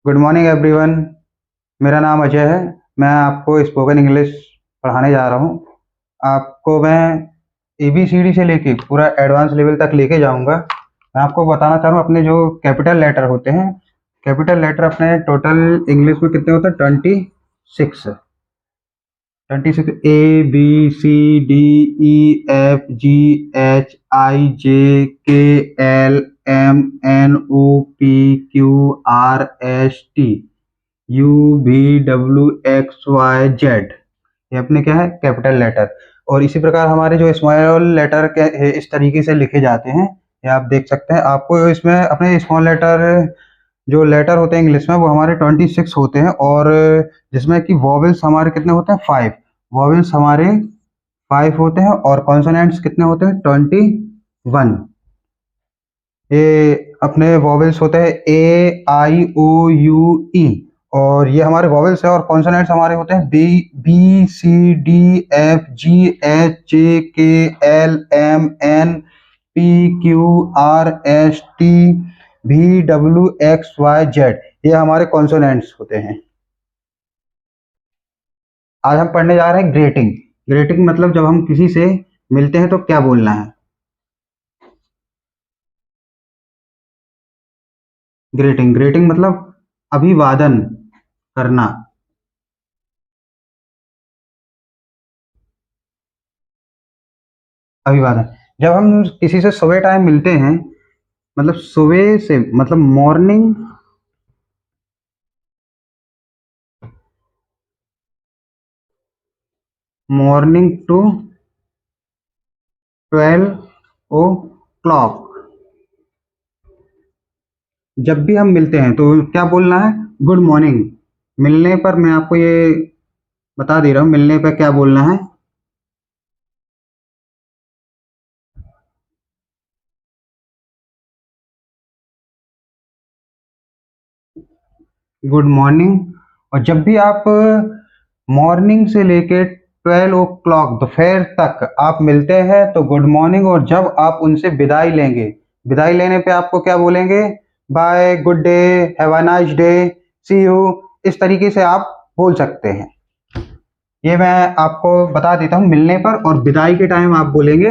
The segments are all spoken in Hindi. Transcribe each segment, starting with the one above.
Good morning everyone. मेरा नाम अजय है। मैं आपको स्पोकन इंग्लिश पढ़ाने जा रहा हूँ। आपको मैं ABCD से लेके पूरा एडवांस लेवल तक लेके जाऊँगा। मैं आपको बताना चाह रहा हूँ अपने जो कैपिटल लेटर होते हैं, कैपिटल लेटर अपने टोटल इंग्लिश में कितने होते हैं? 26। 26 ABCDEFGHIJKLMNOPQRST UVWXYZ, ये अपने क्या है? Capital letter. और इसी प्रकार हमारे जो स्मॉल लेटर के इस तरीके से लिखे जाते हैं, ये आप देख सकते हैं। आपको इसमें अपने स्मॉल लेटर जो लेटर होते हैं इंग्लिश में वो हमारे 26 होते हैं, और जिसमें कि वॉवेल्स हमारे कितने होते हैं? 5। वॉवेल्स हमारे 5 होते हैं, और कॉन्सोनेंट्स कितने होते हैं? 21। ये अपने वॉवेल्स होते हैं AIOUE, और ये हमारे वॉवेल्स है। और कॉन्सोनेंट्स हमारे होते हैं BCDFGHKLMNPQRSTVWXYZ, ये हमारे कॉन्सोनेंट्स होते हैं। आज हम पढ़ने जा रहे हैं ग्रीटिंग। ग्रीटिंग मतलब जब हम किसी से मिलते हैं तो क्या बोलना है। ग्रीटिंग, ग्रीटिंग मतलब अभिवादन करना। अभिवादन जब हम किसी से सुबह टाइम मिलते हैं, मतलब सुबह से मतलब मॉर्निंग मॉर्निंग टू 12 o'clock जब भी हम मिलते हैं तो क्या बोलना है? Good morning. मिलने पर मैं आपको ये बता दे रहा हूँ, मिलने पर क्या बोलना है। Good morning. और जब भी आप मॉर्निंग से लेके 12 o'clock दोपहर तक आप मिलते हैं तो गुड मॉर्निंग। और जब आप उनसे विदाई लेंगे, विदाई लेने पे आपको क्या बोलेंगे? Bye, good day, have a nice day, see you. इस तरीके से आप बोल सकते हैं। ये मैं आपको बता देता हूँ। मिलने पर और विदाई के टाइम आप बोलेंगे।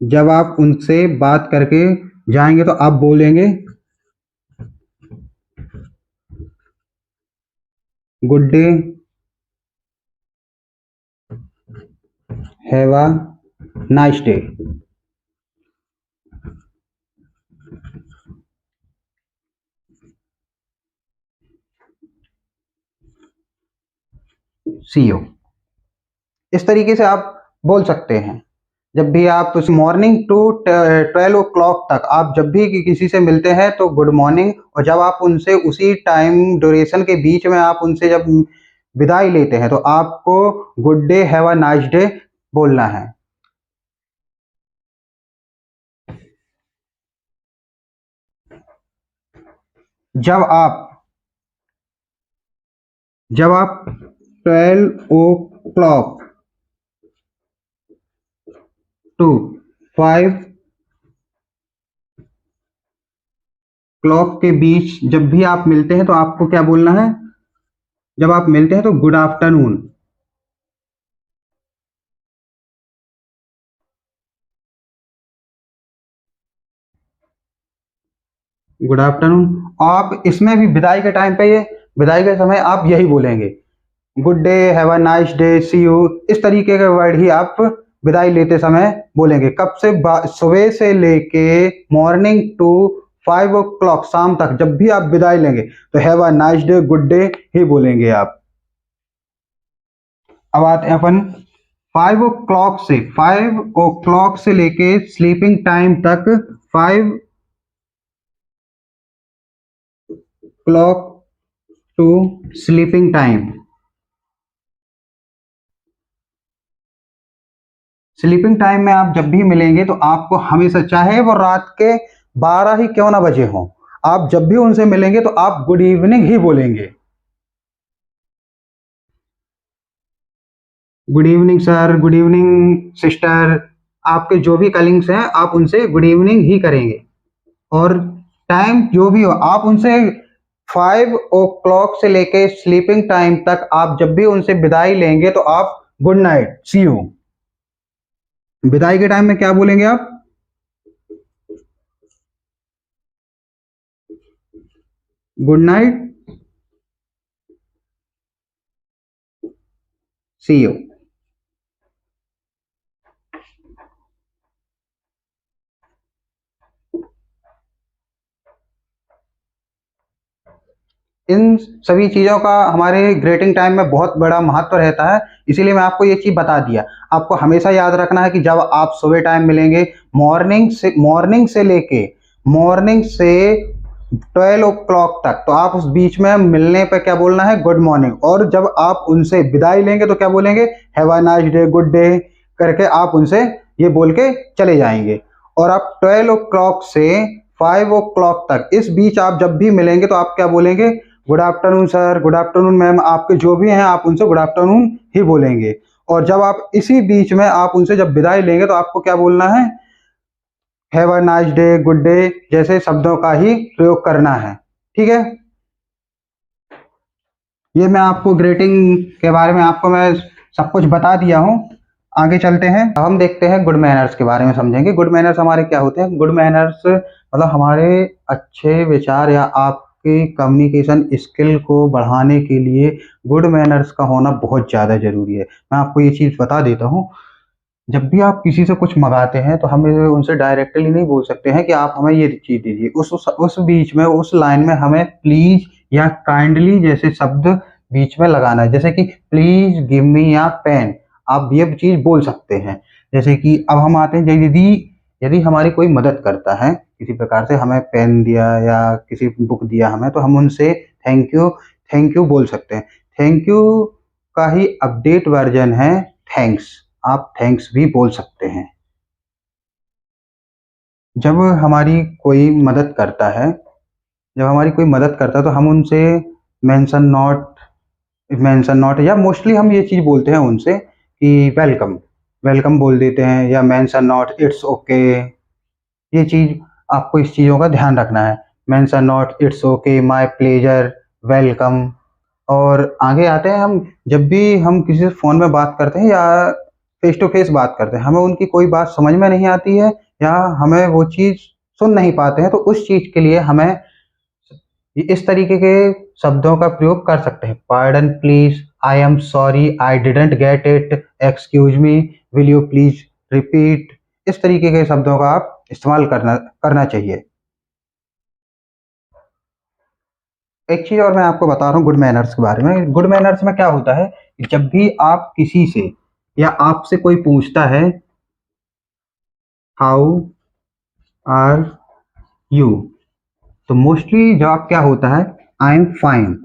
जब आप उनसे बात करके जाएंगे तो आप बोलेंगे good day, have a nice day. See you. इस तरीके से आप बोल सकते हैं। जब भी आप उस मॉर्निंग टू 12 o'clock तक आप जब भी किसी से मिलते हैं तो गुड मॉर्निंग। और जब आप उनसे उसी टाइम ड्यूरेशन के बीच में आप उनसे जब विदाई लेते हैं तो आपको good day, have a nice day बोलना है। जब आप जब आप 12 o'clock टू 5 o'clock के बीच जब भी आप मिलते हैं तो आपको क्या बोलना है? जब आप मिलते हैं तो गुड आफ्टरनून। Good afternoon. आप इसमें भी विदाई के टाइम पे, ये विदाई के समय आप यही बोलेंगे, good day, have a nice day, see you. इस तरीके के वर्ड ही आप विदाई लेते समय बोलेंगे। कब से? सुबह से लेके मॉर्निंग टू 5 o'clock शाम तक जब भी आप विदाई लेंगे तो have a nice day, good day ही बोलेंगे आप। अब आते हैं अपन 5 o'clock से लेके स्लीपिंग टाइम तक। 5 o'clock to sleeping time. Sleeping time में आप जब भी मिलेंगे तो आपको हमेशा, चाहे वो रात के 12 ही क्यों ना बजे हो, आप जब भी उनसे मिलेंगे तो आप गुड इवनिंग ही बोलेंगे। Good evening sir, good evening sister. आपके जो भी कलीग्स हैं आप उनसे गुड इवनिंग ही करेंगे। और टाइम जो भी हो आप उनसे 5 o'clock से लेके स्लीपिंग टाइम तक आप जब भी उनसे विदाई लेंगे तो आप गुड नाइट, सी यू। विदाई के टाइम में क्या बोलेंगे आप? Good night, see you. इन सभी चीज़ों का हमारे ग्रेटिंग टाइम में बहुत बड़ा महत्व रहता है, इसीलिए मैं आपको ये चीज़ बता दिया। आपको हमेशा याद रखना है कि जब आप सुबह टाइम मिलेंगे, मॉर्निंग से 12 o'clock तक, तो आप उस बीच में मिलने पे क्या बोलना है? Good morning. और जब आप उनसे विदाई लेंगे तो क्या बोलेंगे? Have a nice day, good day करके आप उनसे ये बोल के चले जाएंगे। और आप 12 o'clock से 5 o'clock तक इस बीच आप जब भी मिलेंगे तो आप क्या बोलेंगे? Good afternoon sir, good afternoon ma'am, आपके जो भी हैं आप उनसे गुड आफ्टरनून ही बोलेंगे। और जब आप इसी बीच में आप उनसे जब विदाई लेंगे तो आपको क्या बोलना है? Have a nice day, good day जैसे शब्दों का ही प्रयोग करना है। ठीक है, ये मैं आपको ग्रेटिंग के बारे में आपको मैं सब कुछ बता दिया हूँ। आगे चलते हैं, अब हम देखते हैं गुड मैनर्स के बारे में समझेंगे। गुड मैनर्स हमारे क्या होते हैं? गुड मैनर्स मतलब हमारे अच्छे विचार या आपकी कम्युनिकेशन स्किल को बढ़ाने के लिए गुड मैनर्स का होना बहुत ज़्यादा ज़रूरी है। मैं आपको ये चीज़ बता देता हूँ, जब भी आप किसी से कुछ मँगाते हैं तो हम उनसे डायरेक्टली नहीं बोल सकते हैं कि आप हमें ये चीज़ दीजिए। उस बीच में उस लाइन में हमें प्लीज़ या काइंडली जैसे शब्द बीच में लगाना है। जैसे कि प्लीज़ गिव मी या पेन, आप ये चीज़ बोल सकते हैं। जैसे कि अब हम आते हैं, यदि यदि हमारी कोई मदद करता है किसी प्रकार से, हमें पेन दिया या किसी बुक दिया हमें, तो हम उनसे थैंक यू बोल सकते हैं। थैंक यू का ही अपडेट वर्ज़न है थैंक्स। आप थैंक्स भी बोल सकते हैं। जब हमारी कोई मदद करता है जब हमारी कोई मदद करता है तो हम उनसे मेंशन नॉट या मोस्टली हम ये चीज़ बोलते हैं उनसे कि वेलकम, वेलकम बोल देते हैं या मेंशन नॉट, इट्स ओके। ये चीज़ आपको इस चीज़ों का ध्यान रखना है। Mention not, it's okay, my pleasure, welcome. और आगे आते हैं हम, जब भी हम किसी से फ़ोन में बात करते हैं या फेस टू फेस बात करते हैं, हमें उनकी कोई बात समझ में नहीं आती है या हमें वो चीज़ सुन नहीं पाते हैं, तो उस चीज़ के लिए हमें इस तरीके के शब्दों का प्रयोग कर सकते हैं। Pardon please, I am sorry, I didn't get it, excuse me, will you please repeat. इस तरीके के शब्दों का आप इस्तेमाल करना करना चाहिए। एक चीज़ और मैं आपको बता रहा हूँ गुड मैनर्स के बारे में। गुड मैनर्स में क्या होता है कि जब भी आप किसी से या आपसे कोई पूछता है हाउ आर यू, तो मोस्टली जवाब क्या होता है? I am fine.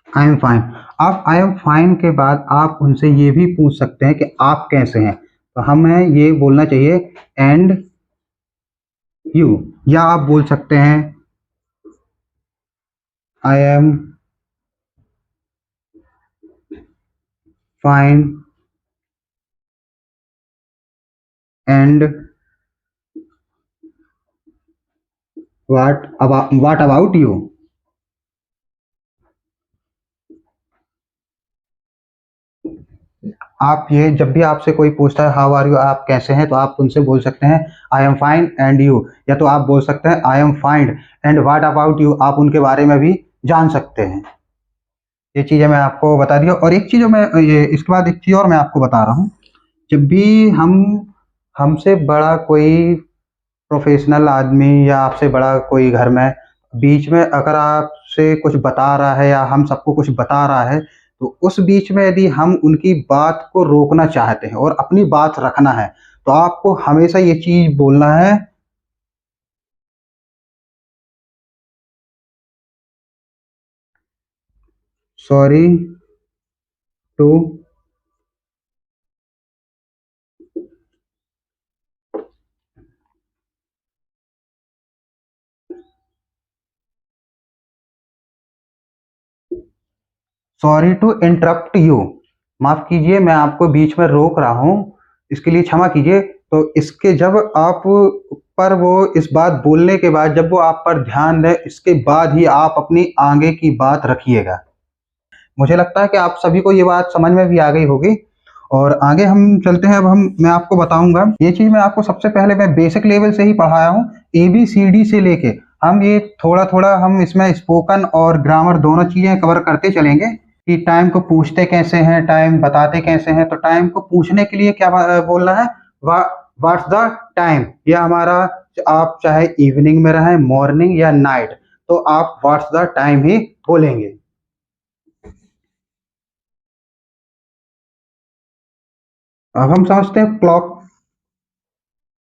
I am fine. आप आई एम फाइन के बाद आप उनसे ये भी पूछ सकते हैं कि आप कैसे हैं, तो हमें ये बोलना चाहिए एंड यू। या आप बोल सकते हैं I am fine and what about you. आप ये जब भी आपसे कोई पूछता है हाउ आर यू, आप कैसे हैं, तो आप उनसे बोल सकते हैं I am fine and you. या तो आप बोल सकते हैं I am fine and what about you, आप उनके बारे में भी जान सकते हैं। ये चीज़ें मैं आपको बता दी। और एक चीज़ मैं ये इसके बाद एक चीज़ और मैं आपको बता रहा हूँ, जब भी हम हमसे बड़ा कोई प्रोफेशनल आदमी या आपसे बड़ा कोई घर में बीच में अगर आपसे कुछ बता रहा है या हम सबको कुछ बता रहा है, तो उस बीच में यदि हम उनकी बात को रोकना चाहते हैं और अपनी बात रखना है, तो आपको हमेशा ये चीज़ बोलना है sorry to sorry to interrupt you, माफ कीजिए मैं आपको बीच में रोक रहा हूँ, इसके लिए क्षमा कीजिए। तो इसके जब आप पर वो इस बात बोलने के बाद जब वो आप पर ध्यान दे, इसके बाद ही आप अपनी आगे की बात रखिएगा। मुझे लगता है कि आप सभी को ये बात समझ में भी आ गई होगी। और आगे हम चलते हैं। अब मैं आपको बताऊंगा, ये चीज मैं आपको सबसे पहले मैं बेसिक लेवल से ही पढ़ाया हूँ, ABCD से लेके हम ये थोड़ा थोड़ा हम इसमें स्पोकन और ग्रामर दोनों चीजें कवर करते चलेंगे कि टाइम को पूछते कैसे हैं, टाइम बताते कैसे हैं। तो टाइम को पूछने के लिए क्या बोलना है, व्हाट्स द टाइम, या हमारा आप चाहे इवनिंग में रहे, मॉर्निंग या नाइट, तो आप व्हाट्स द टाइम ही बोलेंगे। अब हम समझते हैं क्लॉक,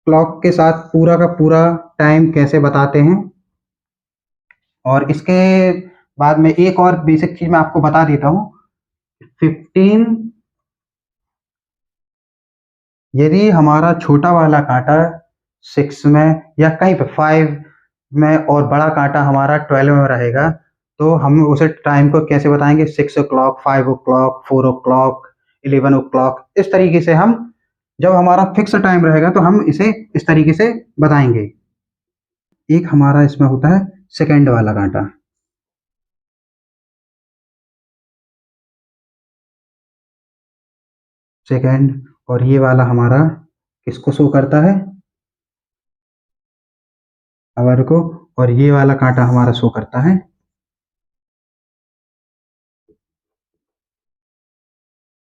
क्लॉक के साथ पूरा का पूरा टाइम कैसे बताते हैं। और इसके बाद में एक और बेसिक चीज मैं आपको बता देता हूँ। 15, यदि हमारा छोटा वाला कांटा 6 में या कहीं पे 5 में और बड़ा कांटा हमारा 12 में रहेगा, तो हम उसे टाइम को कैसे बताएंगे, 6 o'clock, 5 o'clock, 4 o'clock, 11 o'clock। इस तरीके से हम, जब हमारा फिक्स टाइम रहेगा तो हम इसे इस तरीके से बताएंगे। एक हमारा इसमें होता है सेकंड वाला कांटा, सेकंड, और ये वाला हमारा किसको शो करता है, आवर को, और ये वाला कांटा हमारा शो करता है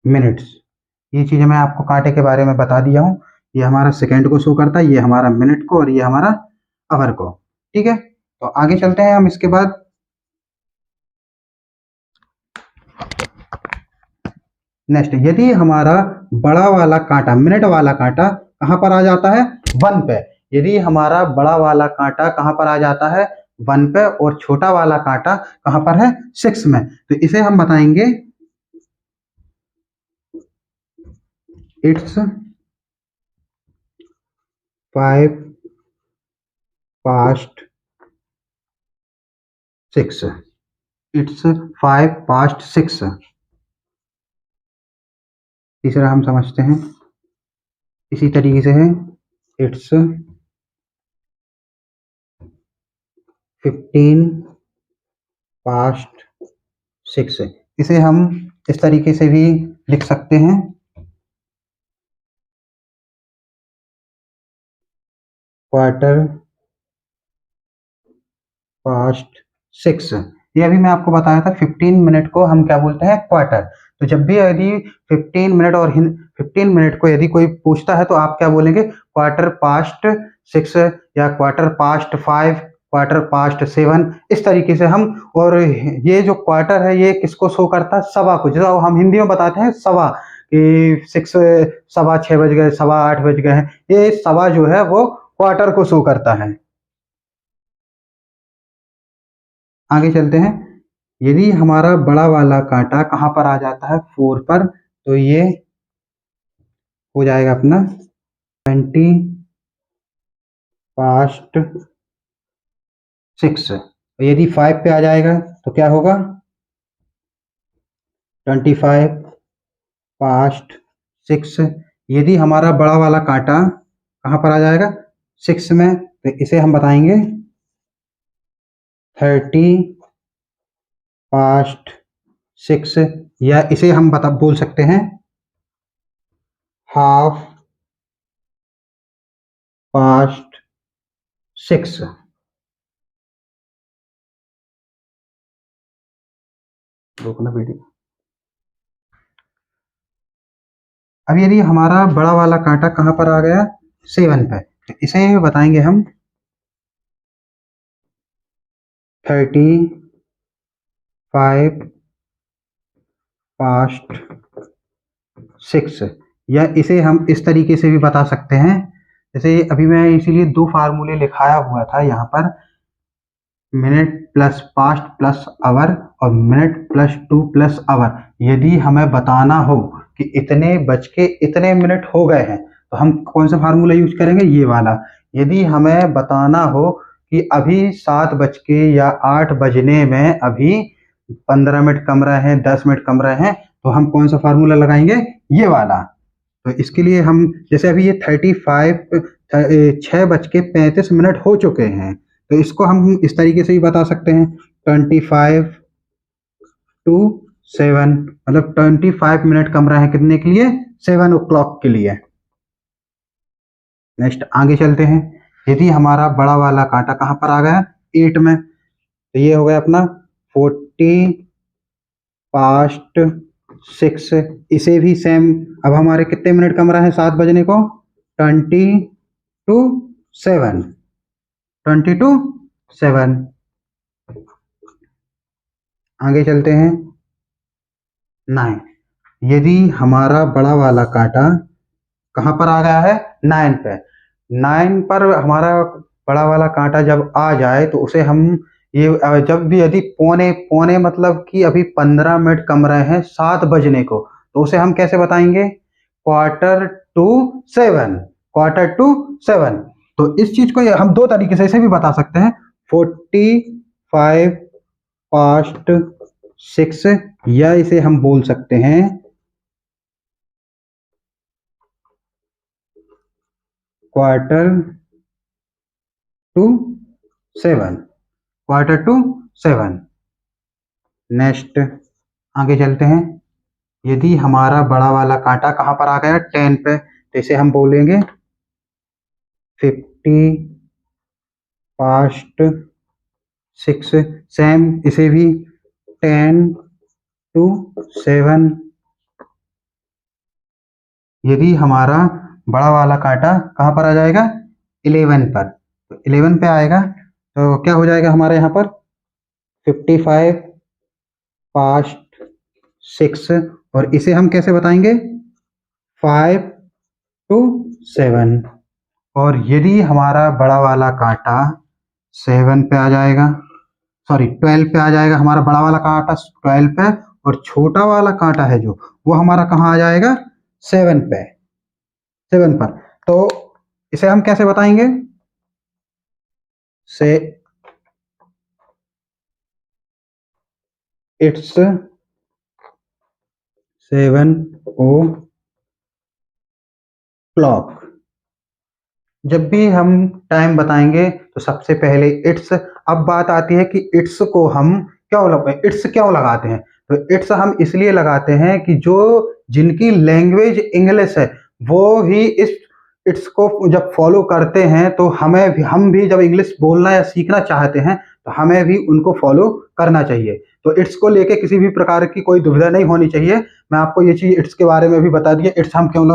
मिनट्स। ये चीजें मैं आपको कांटे के बारे में बता दिया हूँ। ये हमारा सेकंड को शो करता है, ये हमारा मिनट को, और ये हमारा आवर को। ठीक है, तो आगे चलते हैं हम। इसके बाद नेक्स्ट, यदि हमारा बड़ा वाला कांटा, मिनट वाला कांटा कहाँ पर आ जाता है, 1 पे। यदि हमारा बड़ा वाला कांटा कहाँ पर आ जाता है, 1 पे, और छोटा वाला कांटा कहाँ पर है, 6 में, तो इसे हम बताएंगे इट्स 5 past 6, इट्स 5 past 6। तीसरा हम समझते हैं इसी तरीके से है, इट्स 15 past 6। इसे हम इस तरीके से भी लिख सकते हैं, क्वार्टर पास्ट 6। ये अभी मैं आपको बताया था, 15 मिनट को हम क्या बोलते हैं, क्वार्टर। तो जब भी यदि 15 मिनट और 15 मिनट को यदि कोई पूछता है तो आप क्या बोलेंगे, क्वार्टर पास्ट 6, या क्वार्टर पास्ट 5, क्वार्टर पास्ट 7, इस तरीके से हम। और ये जो क्वार्टर है ये किसको शो करता है, सवा को, जैसा हम हिंदी में बताते हैं सवा, कि 6, सवा 6 बज गए, सवा 8 बज गए हैं, ये सवा जो है वो क्वार्टर को शो करता है। आगे चलते हैं। यदि हमारा बड़ा वाला कांटा कहाँ पर आ जाता है, 4 पर, तो ये हो जाएगा अपना 20 past 6। यदि 5 पे आ जाएगा तो क्या होगा, 25 past 6। यदि हमारा बड़ा वाला कांटा कहाँ पर आ जाएगा, 6 में, तो इसे हम बताएंगे 30 past 6, या इसे हम बोल सकते हैं हाफ past 6। रोकना वीडियो। अब यदि हमारा बड़ा वाला कांटा कहाँ पर आ गया, 7 पे, तो इसे बताएंगे हम 35 past 6, या इसे हम इस तरीके से भी बता सकते हैं। जैसे अभी मैं इसीलिए 2 फार्मूले लिखाया हुआ था यहाँ पर, minute plus past plus our और मिनट प्लस 2 प्लस आवर। यदि हमें बताना हो कि इतने बज के इतने मिनट हो गए हैं तो हम कौन सा फार्मूला यूज करेंगे, ये वाला। यदि हमें बताना हो कि अभी 7 बज के या 8 बजने में अभी 15 मिनट कम रहे हैं, 10 मिनट कम रहे हैं, तो हम कौन सा फार्मूला लगाएंगे, ये वाला। तो इसके लिए हम जैसे अभी ये 6:35 हो चुके हैं, तो इसको हम इस तरीके से भी बता सकते हैं 25 to 7, मतलब 25 मिनट कम रहे हैं कितने के लिए, 7 o'clock के लिए। नेक्स्ट आगे चलते हैं। यदि हमारा बड़ा वाला कांटा कहाँ पर आ गया, 8 में, तो ये हो गया अपना 40 past 6। इसे भी सेम, अब हमारे कितने मिनट कम रहे हैं 7 बजने को, 20 to 7, 20 to 7। आगे चलते हैं 9। यदि हमारा बड़ा वाला कांटा कहाँ पर आ गया है, 9 पे, 9 पर हमारा बड़ा वाला कांटा जब आ जाए तो उसे हम ये जब भी यदि पौने पौने मतलब कि अभी 15 मिनट कम रहे हैं 7 बजने को, तो उसे हम कैसे बताएंगे, Quarter to 7, Quarter to 7। तो इस चीज को हम दो तरीके से इसे भी बता सकते हैं, 45 past 6, या इसे हम बोल सकते हैं Quarter to 7, Quarter to 7। Next आगे चलते हैं। यदि हमारा बड़ा वाला कांटा कहाँ पर आ गया, 10 पे, तो इसे हम बोलेंगे 50 past 6, सेम इसे भी 10 to 7। यदि हमारा बड़ा वाला कांटा कहाँ पर आ जाएगा, 11 पर, तो 11 पे आएगा तो क्या हो जाएगा हमारे यहाँ पर 55 past 6, और इसे हम कैसे बताएंगे, 5 to 7। और यदि हमारा बड़ा वाला कांटा 7 पे आ जाएगा, सॉरी 12 पे आ जाएगा, हमारा बड़ा वाला कांटा 12 पे, और छोटा वाला कांटा है जो वो हमारा कहाँ आ जाएगा, 7 पे, 7 पर। तो इसे हम कैसे बताएंगे, से इट्स 7 o'clock। जब भी हम टाइम बताएंगे तो सबसे पहले इट्स। अब बात आती है कि इट्स को हम इट्स क्यों लगाते हैं, तो इट्स हम इसलिए लगाते हैं कि जो जिनकी लैंग्वेज इंग्लिश है वो ही इस इट्स को जब फॉलो करते हैं, तो हम भी जब इंग्लिश बोलना या सीखना चाहते हैं तो हमें भी उनको फॉलो करना चाहिए। तो इट्स को लेके किसी भी प्रकार की कोई दुविधा नहीं होनी चाहिए। मैं आपको ये चीज इट्स के बारे में भी बता दिया, इट्स हम क्यों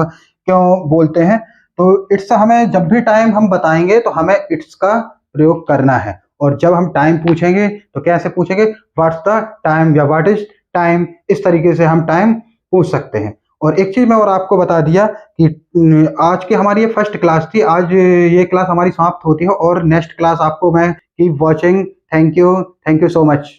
बोलते हैं। तो इट्स हमें जब भी टाइम हम बताएंगे तो हमें इट्स का प्रयोग करना है, और जब हम टाइम पूछेंगे तो कैसे पूछेंगे, व्हाट्स द टाइम या व्हाट इज टाइम, इस तरीके से हम टाइम पूछ सकते हैं। और एक चीज मैं और आपको बता दिया कि आज की हमारी ये फर्स्ट क्लास थी, आज ये क्लास हमारी समाप्त होती है, और नेक्स्ट क्लास आपको मैं keep watching. Thank you so much.